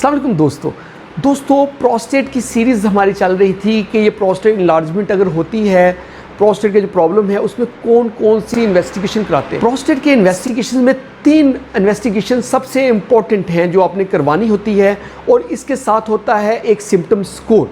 अस्सलाम वालेकुम दोस्तों प्रोस्टेट की सीरीज़ हमारी चल रही थी कि ये प्रोस्टेट इनलार्जमेंट अगर होती है, प्रोस्टेट के जो प्रॉब्लम है उसमें कौन कौन सी इन्वेस्टिगेशन कराते हैं। प्रोस्टेट के इन्वेस्टिगेशन में 3 इन्वेस्टिगेशन सबसे इम्पॉर्टेंट हैं जो आपने करवानी होती है, और इसके साथ होता है एक सिम्टम स्कोर।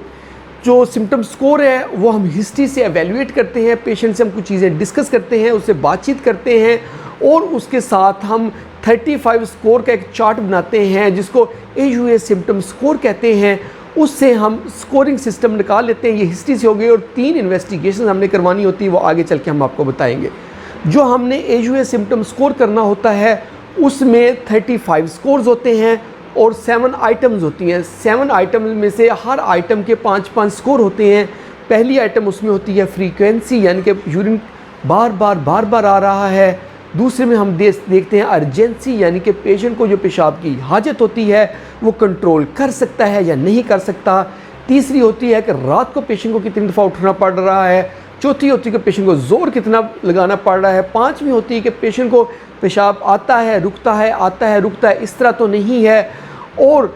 जो सिम्टम स्कोर है वो हम हिस्ट्री से एवेल्यूएट करते हैं, पेशेंट से हम कुछ चीज़ें डिस्कस करते हैं, उससे बातचीत करते हैं, और उसके साथ हम 35 स्कोर का एक चार्ट बनाते हैं जिसको AUA सिम्टम स्कोर कहते हैं। उससे हम स्कोरिंग सिस्टम निकाल लेते हैं। ये हिस्ट्री से हो गई, और 3 इन्वेस्टिगेशन हमने करवानी होती है, वो आगे चल के हम आपको बताएंगे। जो हमने AUA सिम्टम स्कोर करना होता है उसमें 35 स्कोर्स होते हैं और 7 आइटम्स होती हैं। 7 आइटम में से हर आइटम के 5-5 स्कोर होते हैं। पहली आइटम उसमें होती है फ्रीक्वेंसी, यानी कि यूरिन बार बार आ रहा है। दूसरे में हम देखते हैं अर्जेंसी, यानी कि पेशेंट को जो पेशाब की हाजत होती है वो कंट्रोल कर सकता है या नहीं कर सकता। तीसरी होती है कि रात को पेशेंट को कितनी दफ़ा उठना पड़ रहा है। चौथी होती है कि पेशेंट को ज़ोर कितना लगाना पड़ रहा है। पाँचवीं होती है कि पेशेंट को पेशाब आता है रुकता है, आता है रुकता है, इस तरह तो नहीं है। और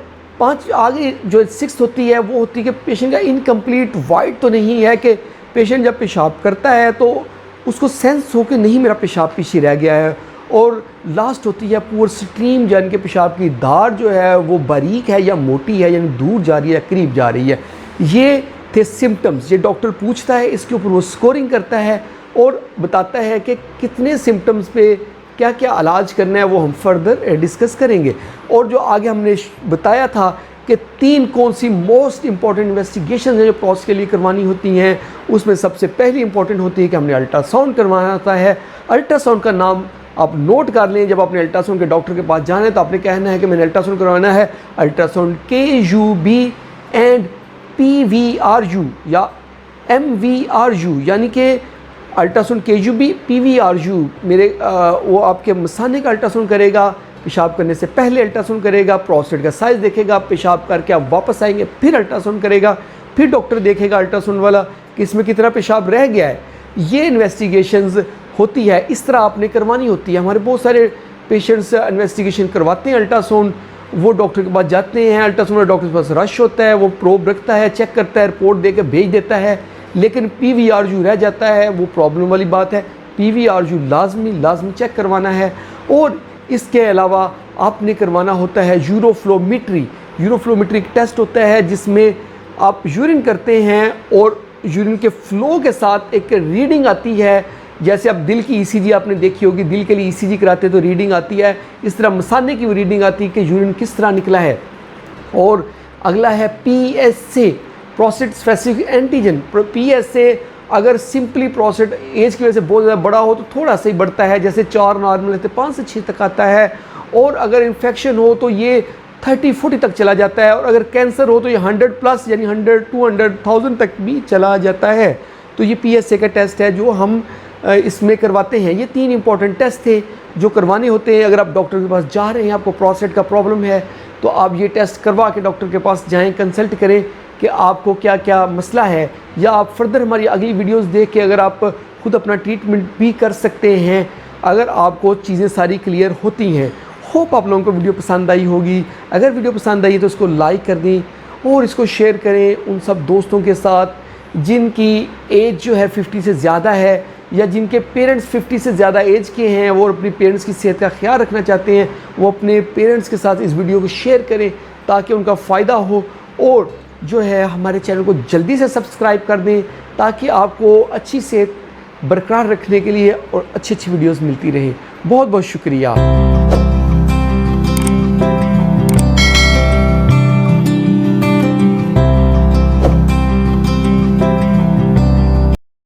आगे जो 6th होती है वो होती है कि पेशेंट का इनकम्प्लीट वाइट तो नहीं है, कि पेशेंट जब पेशाब करता है तो उसको सेंस हो कि नहीं मेरा पेशाब पीछे रह गया है। और लास्ट होती है पुअर स्ट्रीम, यानी कि पेशाब की धार जो है वो बारीक है या मोटी है, यानी दूर जा रही है या करीब जा रही है। ये थे सिम्टम्स। ये डॉक्टर पूछता है, इसके ऊपर वो स्कोरिंग करता है और बताता है कि कितने सिम्टम्स पे क्या क्या इलाज करना है, वो हम फर्दर डिस्कस करेंगे। और जो आगे हमने बताया था कि 3 कौन सी मोस्ट इंपॉर्टेंट इन्वेस्टिगेशन है जो प्रोस्टेट के लिए करवानी होती हैं, उसमें सबसे पहली इंपॉर्टेंट होती है कि हमने अल्ट्रासाउंड करवाना होता है। अल्ट्रासाउंड का नाम आप नोट कर लें। जब आपने अल्ट्रासाउंड के डॉक्टर के पास जाना है तो आपने कहना है कि मैंने अल्ट्रासाउंड करवाना है। अल्ट्रासाउंड KUB एंड PVRU या MVRU, यानी कि अल्ट्रासाउंड KUB PVRU वो आपके मसाने का अल्ट्रासाउंड करेगा, पेशाब करने से पहले अल्ट्रासाउंड करेगा, प्रोस्टेट का साइज़ देखेगा, पेशाब करके आप वापस आएंगे, फिर अल्ट्रासाउंड करेगा, फिर डॉक्टर देखेगा अल्ट्रासाउंड वाला कि इसमें कितना पेशाब रह गया है। ये इन्वेस्टिगेशंस होती है, इस तरह आपने करवानी होती है। हमारे बहुत सारे पेशेंट्स इन्वेस्टिगेशन करवाते हैं अल्ट्रासाउंड, वो डॉक्टर के पास जाते हैं, अल्ट्रासाउंड डॉक्टर के पास रश होता है, वो प्रोब रखता है, चेक करता है, रिपोर्ट दे के भेज देता है, लेकिन PVRU रह जाता है। वो प्रॉब्लम वाली बात है। PVRU लाजमी चेक करवाना है। और इसके अलावा आपने करवाना होता है यूरोफ्लोमेट्री। यूरोफ्लोमेट्री एक टेस्ट होता है जिसमें आप यूरिन करते हैं और यूरिन के फ्लो के साथ एक रीडिंग आती है। जैसे आप दिल की ECG आपने देखी होगी, दिल के लिए ECG कराते हैं तो रीडिंग आती है, इस तरह मसाने की भी रीडिंग आती है कि यूरिन किस तरह निकला है। और अगला है PSA, prostate specific antigen. PSA अगर सिंपली प्रोस्टेट एज की वजह से बहुत ज़्यादा बड़ा हो तो थोड़ा सा ही बढ़ता है, जैसे 4 नॉर्मल रहते 5 से 6 तक आता है। और अगर इन्फेक्शन हो तो ये 30-40 तक चला जाता है। और अगर कैंसर हो तो ये 100+ यानी 100-200,000 तक भी चला जाता है। तो ये PSA का टेस्ट है जो हम इसमें करवाते हैं। ये 3 इंपॉर्टेंट टेस्ट थे जो करवाने होते हैं। अगर आप डॉक्टर के पास जा रहे हैं, आपको प्रोस्टेट का प्रॉब्लम है, तो आप ये टेस्ट करवा के डॉक्टर के पास जाएँ, कंसल्ट करें कि आपको क्या क्या मसला है, या आप फर्दर हमारी अगली वीडियोस देख के अगर आप खुद अपना ट्रीटमेंट भी कर सकते हैं, अगर आपको चीज़ें सारी क्लियर होती हैं। होप आप लोगों को वीडियो पसंद आई होगी। अगर वीडियो पसंद आई तो इसको लाइक कर दें और इसको शेयर करें उन सब दोस्तों के साथ जिनकी एज जो है 50 से ज़्यादा है, या जिनके पेरेंट्स 50 से ज़्यादा एज के हैं, वो अपनी पेरेंट्स की सेहत का ख्याल रखना चाहते हैं। वो अपने पेरेंट्स के साथ इस वीडियो को शेयर करें ताकि उनका फ़ायदा हो। और जो है हमारे चैनल को जल्दी से सब्सक्राइब कर दें ताकि आपको अच्छी सेहत बरकरार रखने के लिए और अच्छी वीडियोस मिलती रहें। बहुत बहुत शुक्रिया।